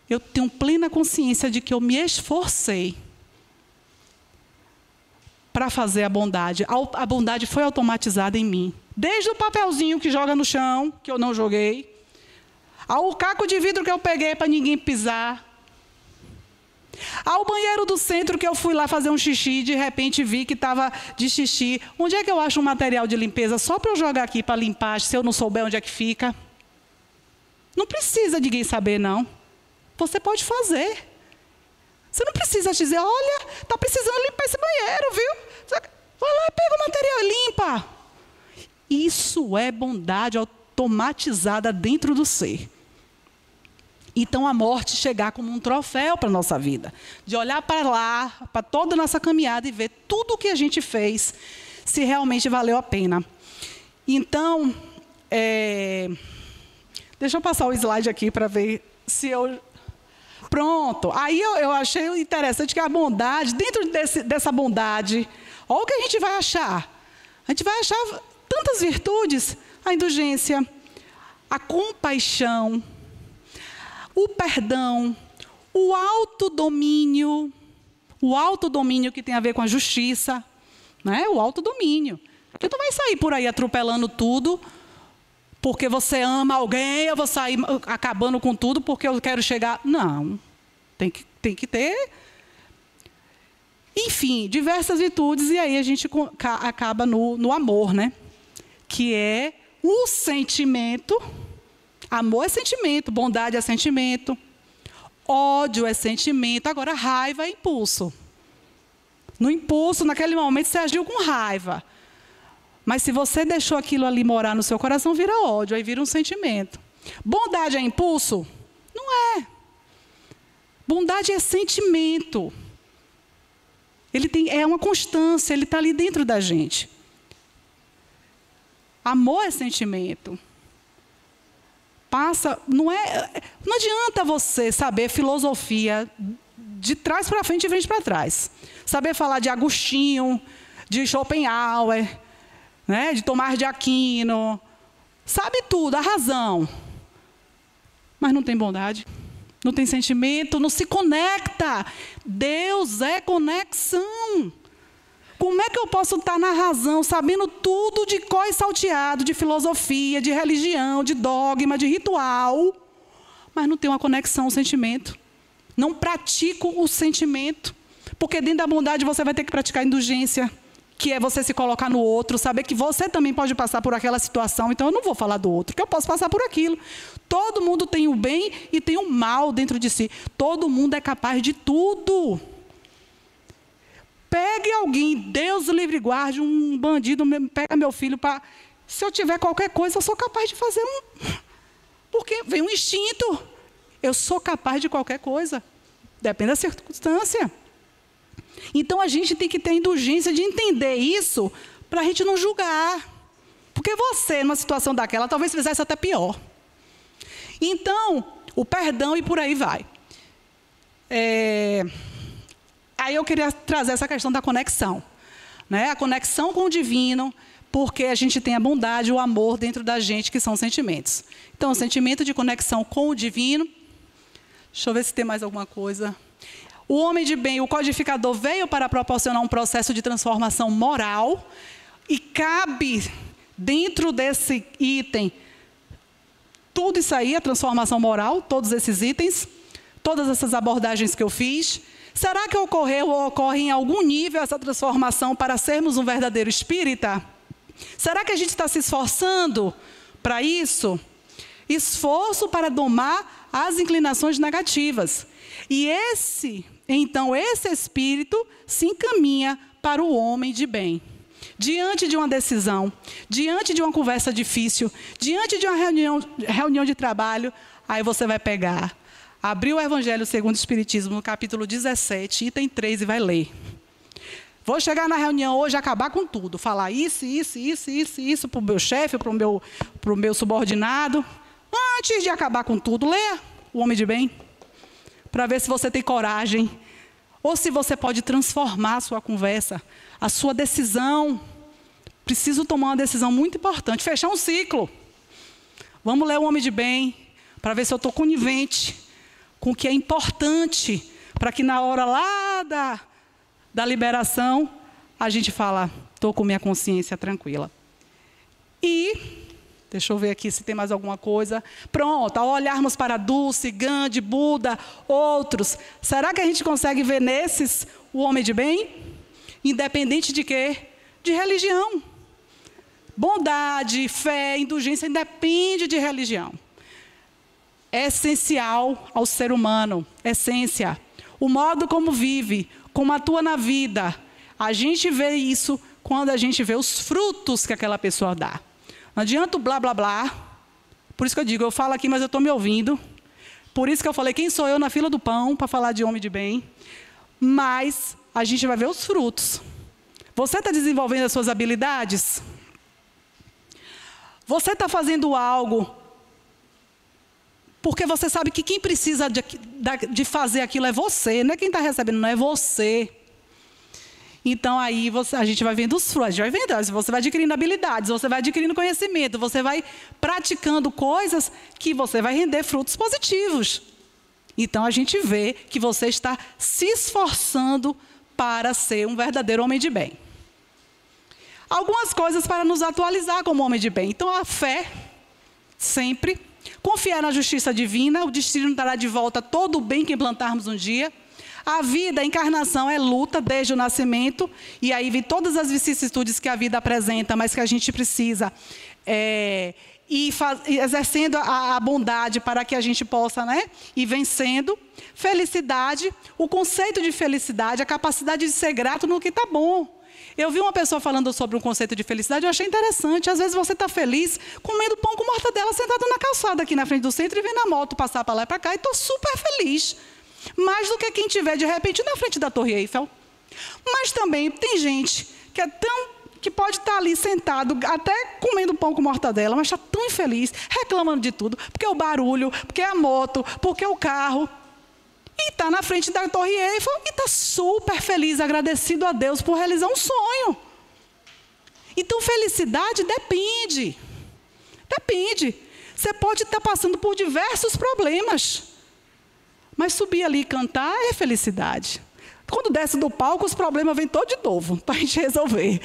eu tenho plena consciência de que eu me esforcei para fazer a bondade. A bondade foi automatizada em mim. Desde o papelzinho que joga no chão, que eu não joguei, ao caco de vidro que eu peguei para ninguém pisar, ao banheiro do centro que eu fui lá fazer um xixi e de repente vi que estava de xixi. Onde é que eu acho um material de limpeza só para eu jogar aqui para limpar, se eu não souber onde é que fica? Não precisa ninguém saber, não. Você pode fazer. Você não precisa dizer, olha, está precisando limpar esse banheiro, viu? Vai lá, pega o material e limpa. Isso é bondade automatizada dentro do ser. Então a morte chegar como um troféu para a nossa vida. De olhar para lá, para toda a nossa caminhada e ver tudo o que a gente fez, se realmente valeu a pena. Então, deixa eu passar o slide aqui para ver se eu... Pronto. Aí eu achei interessante que a bondade, dentro dessa bondade, olha o que a gente vai achar. A gente vai achar tantas virtudes, a indulgência, a compaixão, o perdão, o autodomínio que tem a ver com a justiça, né? O autodomínio. Porque tu vai sair por aí atropelando tudo, porque você ama alguém, eu vou sair acabando com tudo porque eu quero chegar... Não, tem que tem que ter, enfim, diversas virtudes, e aí a gente acaba no amor, né? Que é o sentimento. Amor é sentimento, bondade é sentimento, ódio é sentimento, agora raiva é impulso. No impulso, naquele momento, você agiu com raiva. Mas se você deixou aquilo ali morar no seu coração, vira ódio, aí vira um sentimento. Bondade é impulso? Não é. Bondade é sentimento. É uma constância, ele está ali dentro da gente. Amor é sentimento. Não adianta você saber filosofia de trás para frente e frente para trás. Saber falar de Agostinho, de Schopenhauer, né, de Tomás de Aquino. Sabe tudo, a razão. Mas não tem bondade, não tem sentimento, não se conecta. Deus é conexão. Como é que eu posso estar na razão, sabendo tudo de cor e salteado, de filosofia, de religião, de dogma, de ritual, mas não tenho uma conexão ao sentimento? Não pratico o sentimento. Porque dentro da bondade você vai ter que praticar a indulgência, que é você se colocar no outro, saber que você também pode passar por aquela situação. Então eu não vou falar do outro, que eu posso passar por aquilo. Todo mundo tem o bem e tem o mal dentro de si. Todo mundo é capaz de tudo. Pegue alguém, Deus o livre guarde, um bandido, pega meu filho para... Se eu tiver qualquer coisa, eu sou capaz de fazer Porque vem um instinto. Eu sou capaz de qualquer coisa. Depende da circunstância. Então, a gente tem que ter a indulgência de entender isso para a gente não julgar. Porque você, numa situação daquela, talvez fizesse até pior. Então, o perdão e por aí vai. Aí eu queria trazer essa questão da conexão, né? A conexão com o divino, porque a gente tem a bondade, o amor dentro da gente, que são sentimentos. Então, o sentimento de conexão com o divino. Deixa eu ver se tem mais alguma coisa. O homem de bem, o codificador, veio para proporcionar um processo de transformação moral, e cabe dentro desse item tudo isso aí, a transformação moral, todos esses itens, todas essas abordagens que eu fiz. Será que ocorreu ou ocorre em algum nível essa transformação para sermos um verdadeiro espírita? Será que a gente está se esforçando para isso? Esforço para domar as inclinações negativas. E então esse espírito se encaminha para o homem de bem. Diante de uma decisão, diante de uma conversa difícil, diante de uma reunião de trabalho, aí você vai pegar, abrir o Evangelho segundo o Espiritismo, no capítulo 17, item 3, e vai ler. Vou chegar na reunião hoje e acabar com tudo. Falar isso para o meu chefe, para o meu subordinado. Antes de acabar com tudo, leia o homem de bem, para ver se você tem coragem, ou se você pode transformar a sua conversa, a sua decisão. Preciso tomar uma decisão muito importante, fechar um ciclo. Vamos ler o homem de bem, para ver se eu estou conivente com o que é importante, para que na hora lá da liberação, a gente fala, estou com minha consciência tranquila. E, deixa eu ver aqui se tem mais alguma coisa. Pronto, ao olharmos para Dulce, Gandhi, Buda, outros, será que a gente consegue ver nesses o homem de bem? Independente de quê? De religião. Bondade, fé, indulgência, independe de religião. É essencial ao ser humano, essência. O modo como vive, como atua na vida. A gente vê isso quando a gente vê os frutos que aquela pessoa dá. Não adianta o blá, blá, blá. Por isso que eu digo, eu falo aqui, mas eu estou me ouvindo. Por isso que eu falei, quem sou eu na fila do pão para falar de homem de bem? Mas a gente vai ver os frutos. Você está desenvolvendo as suas habilidades? Você está fazendo algo porque você sabe que quem precisa de fazer aquilo é você, não é quem está recebendo, não é você. Então, aí a gente vai vendo os frutos, a gente vai vendo, você vai adquirindo habilidades, você vai adquirindo conhecimento, você vai praticando coisas que você vai render frutos positivos. Então, a gente vê que você está se esforçando para ser um verdadeiro homem de bem. Algumas coisas para nos atualizar como homem de bem. Então, a fé, sempre. Confiar na justiça divina, o destino dará de volta todo o bem que implantarmos um dia. A vida, a encarnação é luta desde o nascimento, e aí vem todas as vicissitudes que a vida apresenta, mas que a gente precisa ir exercendo a bondade para que a gente possa, né, ir vencendo. Felicidade, o conceito de felicidade, a capacidade de ser grato no que está bom. Eu vi uma pessoa falando sobre um conceito de felicidade, eu achei interessante. Às vezes você está feliz comendo pão com mortadela sentado na calçada aqui na frente do centro e vendo a moto passar para lá e para cá, e estou super feliz. Mais do que quem estiver de repente na frente da Torre Eiffel. Mas também tem gente que pode estar ali sentado, até comendo pão com mortadela, mas está tão infeliz, reclamando de tudo, porque é o barulho, porque é a moto, porque é o carro. E está na frente da Torre Eiffel e está super feliz, agradecido a Deus por realizar um sonho. Então, felicidade depende. Depende. Você pode estar passando por diversos problemas, mas subir ali e cantar é felicidade. Quando desce do palco, os problemas vêm todos de novo para a gente resolver.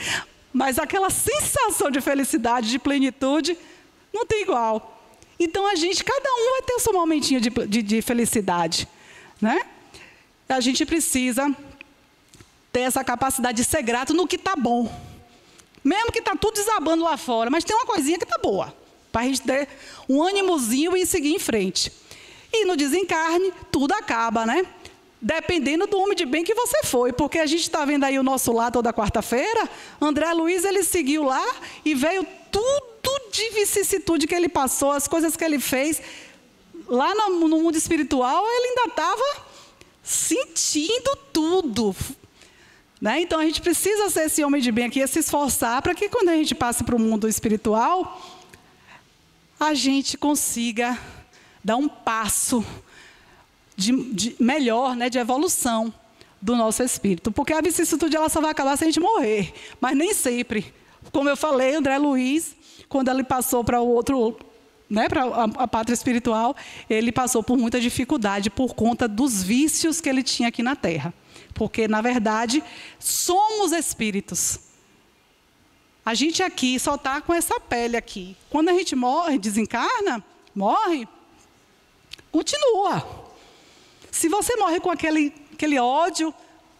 Mas aquela sensação de felicidade, de plenitude, não tem igual. Então, cada um vai ter o seu momentinho de felicidade. Né? A gente precisa ter essa capacidade de ser grato no que está bom. Mesmo que está tudo desabando lá fora, mas tem uma coisinha que está boa. Para a gente ter um ânimozinho e seguir em frente. E no desencarne, tudo acaba, né? Dependendo do homem de bem que você foi. Porque a gente está vendo aí o nosso lá toda quarta-feira. André Luiz, ele seguiu lá e veio tudo de vicissitude que ele passou, as coisas que ele fez. Lá no mundo espiritual, ele ainda estava sentindo tudo. Né? Então, a gente precisa ser esse homem de bem aqui, se esforçar para que quando a gente passe para o mundo espiritual, a gente consiga dar um passo melhor, né, de evolução do nosso espírito. Porque a vicissitude ela só vai acabar se a gente morrer. Mas nem sempre. Como eu falei, André Luiz, quando ele passou para o outro... Né, para a pátria espiritual, ele passou por muita dificuldade por conta dos vícios que ele tinha aqui na Terra. Porque, na verdade, somos espíritos. A gente aqui só está com essa pele aqui. Quando a gente morre, desencarna, morre, continua. Se você morre com aquele ódio,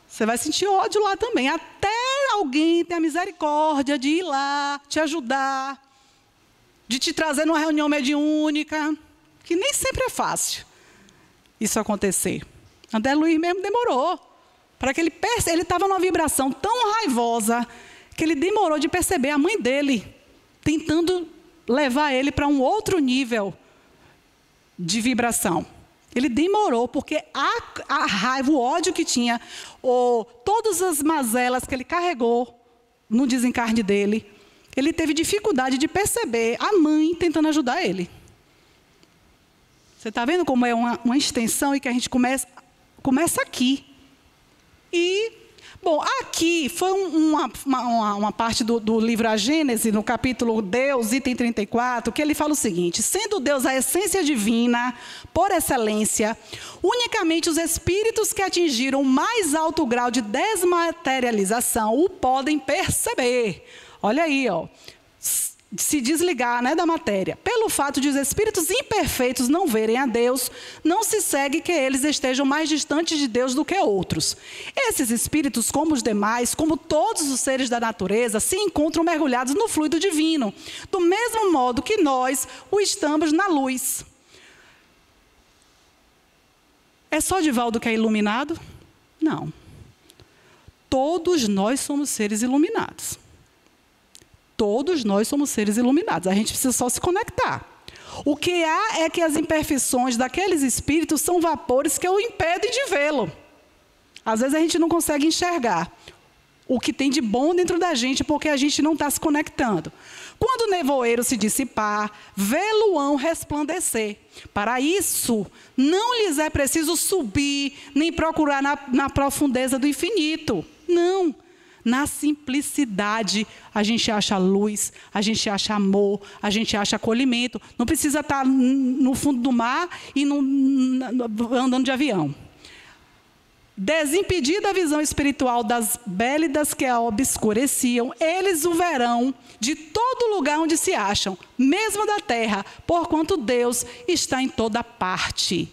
você vai sentir ódio lá também. Até alguém ter a misericórdia de ir lá, te ajudar, de te trazer numa reunião mediúnica, que nem sempre é fácil isso acontecer. André Luiz mesmo demorou. Para que ele estava numa vibração tão raivosa, que ele demorou de perceber a mãe dele, tentando levar ele para um outro nível de vibração. Ele demorou, porque a raiva, o ódio que tinha, todas as mazelas que ele carregou no desencarne dele, ele teve dificuldade de perceber a mãe tentando ajudar ele. Você está vendo como é uma extensão e que a gente começa aqui. E, bom, aqui foi uma parte do livro A Gênese, no capítulo Deus, item 34, que ele fala o seguinte: sendo Deus a essência divina, por excelência, unicamente os espíritos que atingiram o mais alto grau de desmaterialização o podem perceber. Olha aí, ó, se desligar, né, da matéria. Pelo fato de os espíritos imperfeitos não verem a Deus, não se segue que eles estejam mais distantes de Deus do que outros. Esses espíritos, como os demais, como todos os seres da natureza, se encontram mergulhados no fluido divino, do mesmo modo que nós o estamos na luz. É só Divaldo que é iluminado? Não. Todos nós somos seres iluminados. Todos nós somos seres iluminados. A gente precisa só se conectar. O que há é que as imperfeições daqueles espíritos são vapores que o impedem de vê-lo. Às vezes a gente não consegue enxergar o que tem de bom dentro da gente, porque a gente não está se conectando. Quando o nevoeiro se dissipar, vê-lo-ão resplandecer. Para isso, não lhes é preciso subir, nem procurar na profundeza do infinito. Não. Na simplicidade, a gente acha luz, a gente acha amor, a gente acha acolhimento. Não precisa estar no fundo do mar e andando de avião. Desimpedida a visão espiritual das bélidas que a obscureciam, eles o verão de todo lugar onde se acham, mesmo da terra, porquanto Deus está em toda parte.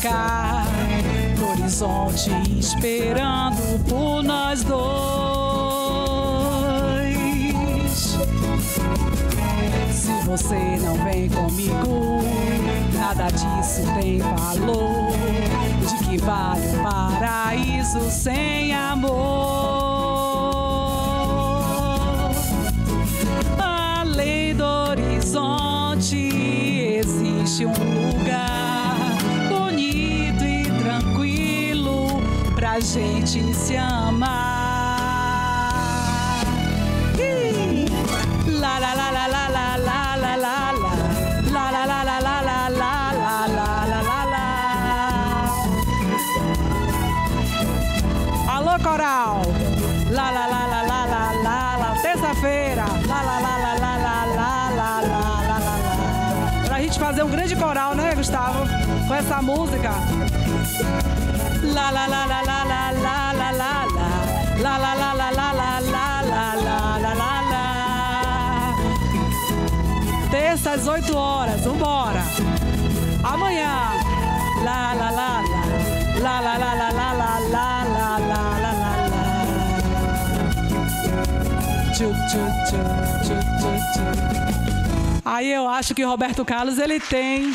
ficar no horizonte esperando por nós dois. Se você não vem comigo, nada disso tem valor. De que vale um paraíso sem amor? Além do horizonte existe um lugar bonito e tranquilo pra gente se amar. La la la la la la la la la la la la la la la la la la la la. Alô, coral. La la la la la la la la. Terça-feira. La la la la la la la la la la la. Pra gente fazer um grande coral, né, Gustavo? Com essa música. La la la la la la la la la la la la la la la la la la la. Terça às 8 horas, vambora. Amanhã. La la la la la la la la la la la la la la. Aí eu acho que Roberto Carlos ele tem.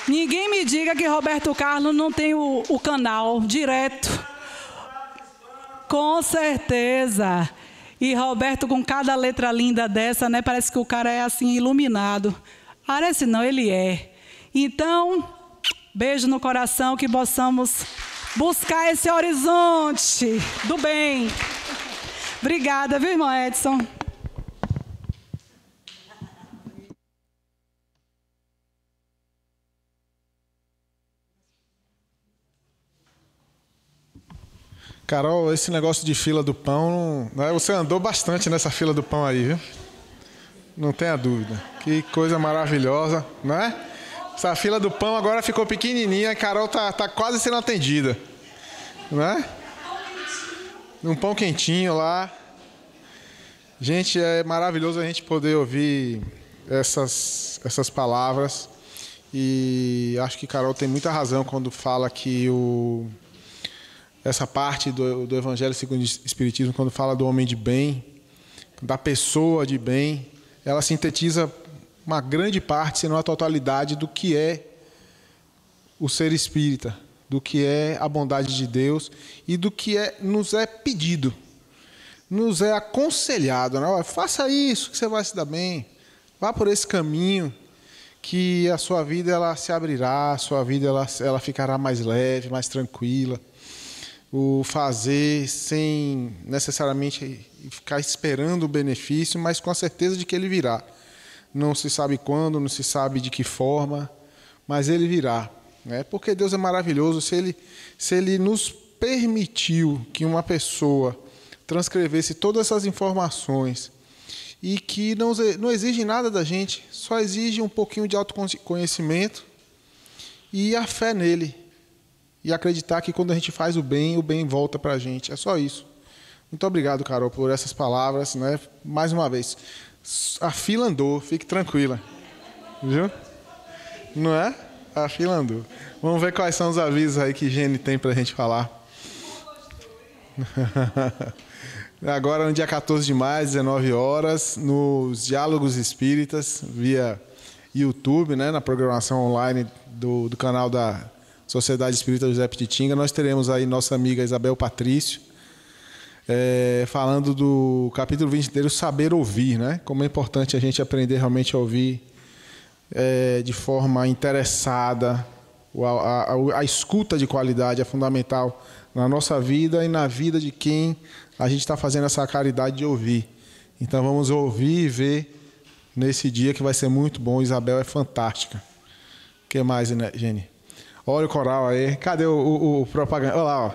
Ninguém me diga que Roberto Carlos não tem o canal direto. Com certeza. E Roberto, com cada letra linda dessa, né? Parece que o cara é assim, iluminado. Parece não, ele é. Então, beijo no coração, que possamos buscar esse horizonte do bem. Obrigada, viu, irmão Edson? Carol, esse negócio de fila do pão, né? Você andou bastante nessa fila do pão aí, viu? Não tenha dúvida. Que coisa maravilhosa, né? Essa fila do pão agora ficou pequenininha, a Carol tá quase sendo atendida, né? Um pão quentinho lá. Gente, é maravilhoso a gente poder ouvir essas palavras. E acho que Carol tem muita razão quando fala que essa parte do Evangelho segundo o Espiritismo, quando fala do homem de bem, da pessoa de bem, ela sintetiza uma grande parte, se não a totalidade, do que é o ser espírita, do que é a bondade de Deus e do que nos é pedido, nos é aconselhado. Né? Faça isso, que você vai se dar bem. Vá por esse caminho, que a sua vida ela se abrirá, a sua vida ela ficará mais leve, mais tranquila. O fazer sem necessariamente ficar esperando o benefício, mas com a certeza de que ele virá. Não se sabe quando, não se sabe de que forma, mas ele virá. Né? Porque Deus é maravilhoso. Se ele nos permitiu que uma pessoa transcrevesse todas essas informações e que não exige nada da gente, só exige um pouquinho de autoconhecimento e a fé nele. E acreditar que quando a gente faz o bem volta para a gente. É só isso. Muito obrigado, Carol, por essas palavras. Né? Mais uma vez, a fila andou, fique tranquila. Viu? Não é? A fila andou. Vamos ver quais são os avisos aí que Gene tem para a gente falar. Agora, no dia 14 de maio, 19 horas, nos Diálogos Espíritas, via YouTube, né, na programação online do canal da Sociedade Espírita José Pititinga, nós teremos aí nossa amiga Isabel Patrício, falando do capítulo 23, saber ouvir, né? Como é importante a gente aprender realmente a ouvir de forma interessada. A escuta de qualidade é fundamental na nossa vida e na vida de quem a gente está fazendo essa caridade de ouvir. Então vamos ouvir e ver nesse dia que vai ser muito bom. Isabel é fantástica. O que mais, né, Gene? Olha o coral aí. Cadê o propaganda? Olha lá, ó.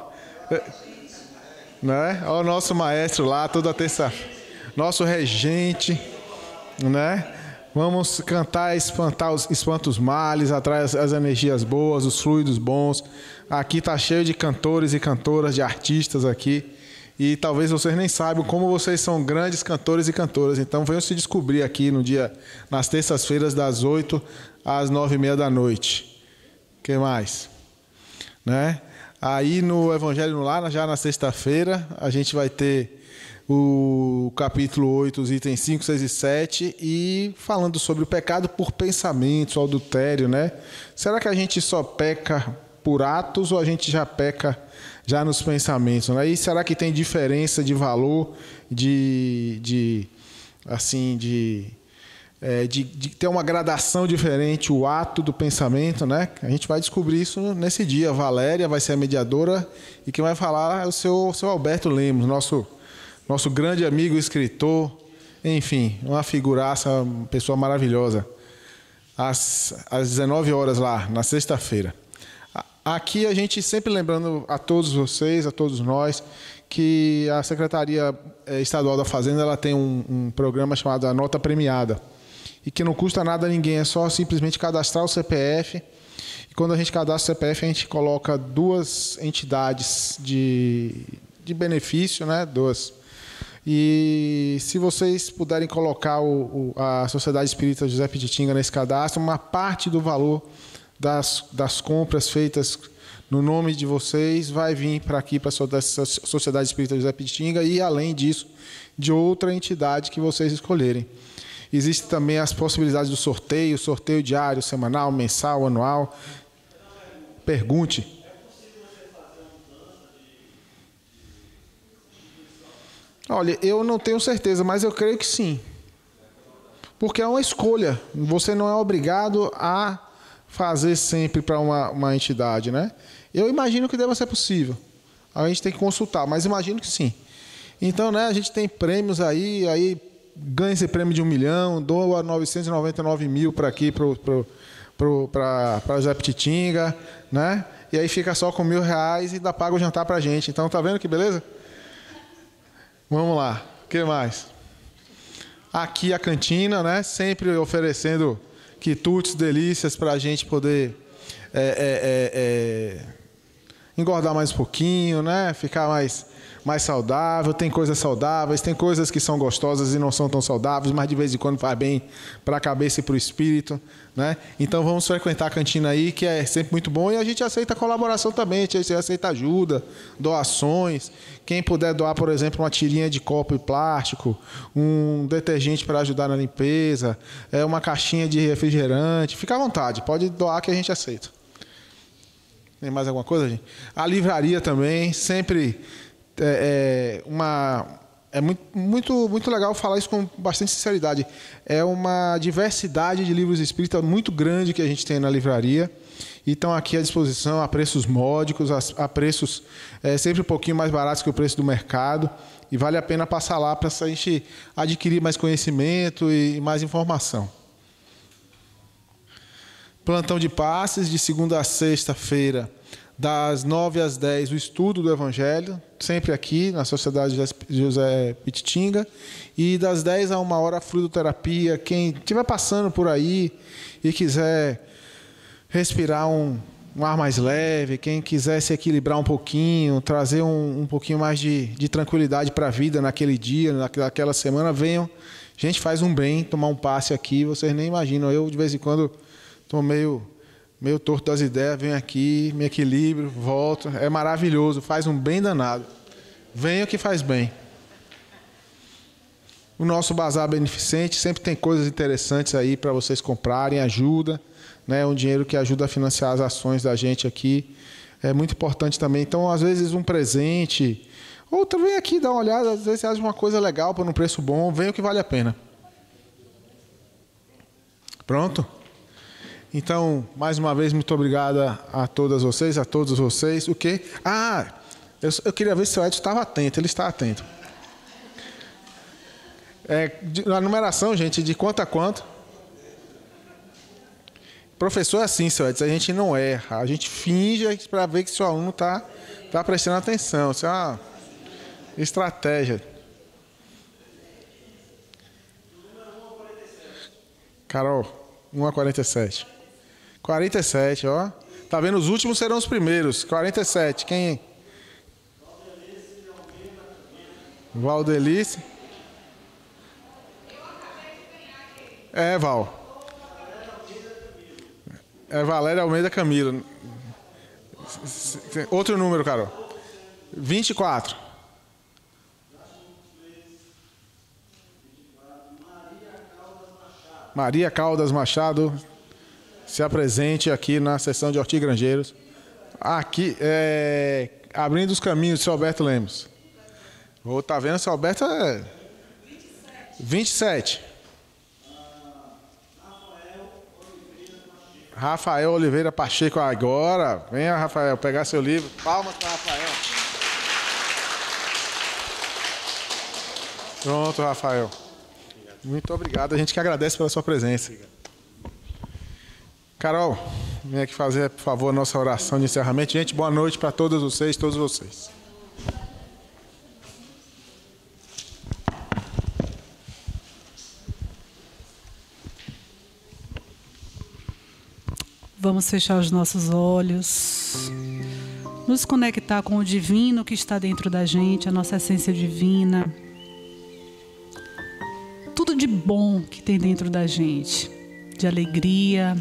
Né? Olha o nosso maestro lá, toda terça. Nosso regente, né? Vamos cantar, espanta os males, atrai as energias boas, os fluidos bons. Aqui está cheio de cantores e cantoras, de artistas aqui. E talvez vocês nem saibam como vocês são grandes cantores e cantoras. Então venham se descobrir aqui nas terças-feiras, das 8 às 9h30 da noite. Que mais? Né? Aí no Evangelho no Lar, já na sexta-feira, a gente vai ter o capítulo 8, os itens 5, 6 e 7, e falando sobre o pecado por pensamentos, o adultério, né? Será que a gente só peca por atos ou a gente já peca já nos pensamentos, né? E será que tem diferença de valor, de ter uma gradação diferente o ato do pensamento, né? A gente vai descobrir isso nesse dia. A Valéria vai ser a mediadora e quem vai falar é o seu Alberto Lemos, nosso grande amigo, escritor, enfim, uma figuraça, uma pessoa maravilhosa. Às 19 horas lá, na sexta-feira. Aqui a gente sempre lembrando a todos vocês, a todos nós, que a Secretaria Estadual da Fazenda ela tem um programa chamado a Nota Premiada, e que não custa nada a ninguém, é só simplesmente cadastrar o CPF, e quando a gente cadastra o CPF, a gente coloca 2 entidades de benefício, né? 2. E se vocês puderem colocar a Sociedade Espírita José Pititinga nesse cadastro, uma parte do valor das compras feitas no nome de vocês vai vir para aqui, para a Sociedade Espírita José Pititinga, e além disso, de outra entidade que vocês escolherem. Existem também as possibilidades do sorteio diário, semanal, mensal, anual. Pergunte. Olha, eu não tenho certeza, mas eu creio que sim. Porque é uma escolha. Você não é obrigado a fazer sempre para uma entidade, né? Eu imagino que deva ser possível. A gente tem que consultar, mas imagino que sim. Então, né, a gente tem prêmios aí ganha esse prêmio de 1 milhão, doa 999 mil para aqui, para José Pititinga, né? E aí fica só com R$1.000 e ainda paga o jantar para a gente. Então, tá vendo que beleza? Vamos lá, o que mais? Aqui a cantina, né? Sempre oferecendo quitutes, delícias para a gente poder engordar mais um pouquinho, né? Ficar mais saudável. Tem coisas saudáveis, tem coisas que são gostosas e não são tão saudáveis, mas de vez em quando faz bem para a cabeça e para o espírito, né? Então vamos frequentar a cantina aí, que é sempre muito bom, e a gente aceita colaboração também, a gente aceita ajuda, doações. Quem puder doar, por exemplo, uma tirinha de copo e plástico, um detergente para ajudar na limpeza, uma caixinha de refrigerante, fica à vontade, pode doar que a gente aceita. Tem mais alguma coisa, gente? A livraria também, sempre é muito legal falar isso com bastante sinceridade. É uma diversidade de livros espíritas muito grande que a gente tem na livraria. E estão aqui à disposição a preços módicos, a preços sempre um pouquinho mais baratos que o preço do mercado. E vale a pena passar lá para a gente adquirir mais conhecimento e mais informação. Plantão de passes, de segunda a sexta-feira, das 9 às 10, o estudo do Evangelho, sempre aqui na Sociedade José Pititinga. E das 10 a 1h, a fluidoterapia. Quem estiver passando por aí e quiser respirar um ar mais leve, quem quiser se equilibrar um pouquinho, trazer um pouquinho mais de tranquilidade para a vida naquele dia, naquela semana, venham. A gente faz um bem, tomar um passe aqui, vocês nem imaginam. Eu, de vez em quando, estou meio torto das ideias, venho aqui, me equilibro, volto. É maravilhoso, faz um bem danado. Venha que faz bem. O nosso bazar beneficente sempre tem coisas interessantes aí para vocês comprarem, ajuda, né? Um dinheiro que ajuda a financiar as ações da gente aqui. É muito importante também. Então, às vezes, um presente, ou também aqui dá uma olhada, às vezes você acha uma coisa legal por um preço bom, venha que vale a pena. Pronto? Então, mais uma vez, muito obrigado a todas vocês, a todos vocês. O quê? Eu queria ver se o Edson estava atento. Ele está atento. A numeração, gente, de quanto a quanto? Professor é assim, seu Edson, a gente não erra. A gente finge para ver que seu aluno está prestando atenção. Isso é uma estratégia. Carol, 1h47. 47, ó. Tá vendo? Os últimos serão os primeiros. 47. Quem? Valdelice. Val. Valéria Almeida Camilo. Outro número, Carol. 24. Maria Caldas Machado, se apresente aqui na sessão de hortigranjeiros. Aqui, abrindo os caminhos de seu Alberto Lemos. Tá vendo, seu Alberto? 27. Rafael Oliveira Pacheco agora. Venha, Rafael, pegar seu livro. Palmas para Rafael. Pronto, Rafael. Muito obrigado. A gente que agradece pela sua presença. Carol, vem aqui fazer, por favor, a nossa oração de encerramento. Gente, boa noite para todos vocês. Vamos fechar os nossos olhos, nos conectar com o divino que está dentro da gente, a nossa essência divina. Tudo de bom que tem dentro da gente, de alegria,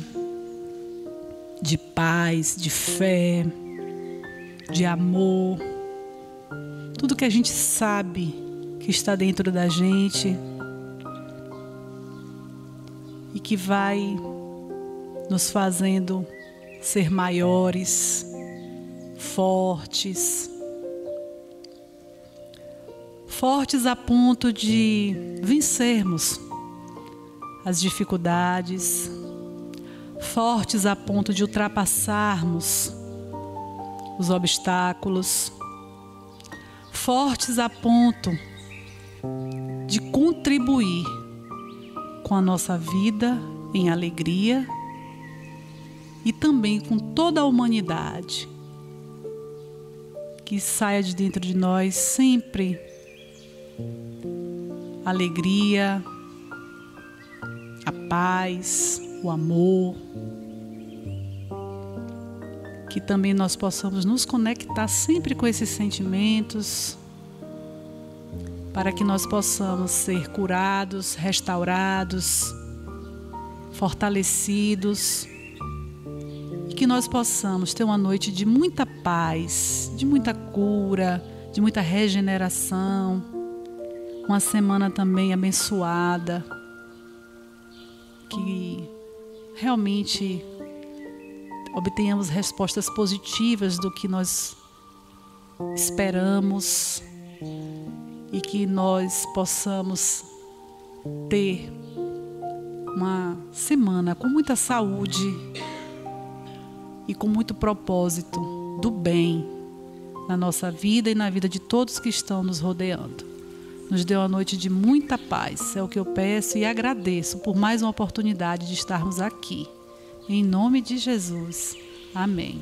de paz, de fé, de amor. Tudo que a gente sabe que está dentro da gente e que vai nos fazendo ser maiores, fortes a ponto de vencermos as dificuldades, fortes a ponto de ultrapassarmos os obstáculos, fortes a ponto de contribuir com a nossa vida em alegria e também com toda a humanidade. Que saia de dentro de nós sempre a alegria, a paz, o amor. Que também nós possamos nos conectar sempre com esses sentimentos, para que nós possamos ser curados, restaurados, fortalecidos, e que nós possamos ter uma noite de muita paz, de muita cura, de muita regeneração, uma semana também abençoada, que realmente obtenhamos respostas positivas do que nós esperamos e que nós possamos ter uma semana com muita saúde e com muito propósito do bem na nossa vida e na vida de todos que estão nos rodeando. Nos dê uma noite de muita paz, é o que eu peço e agradeço por mais uma oportunidade de estarmos aqui. Em nome de Jesus. Amém.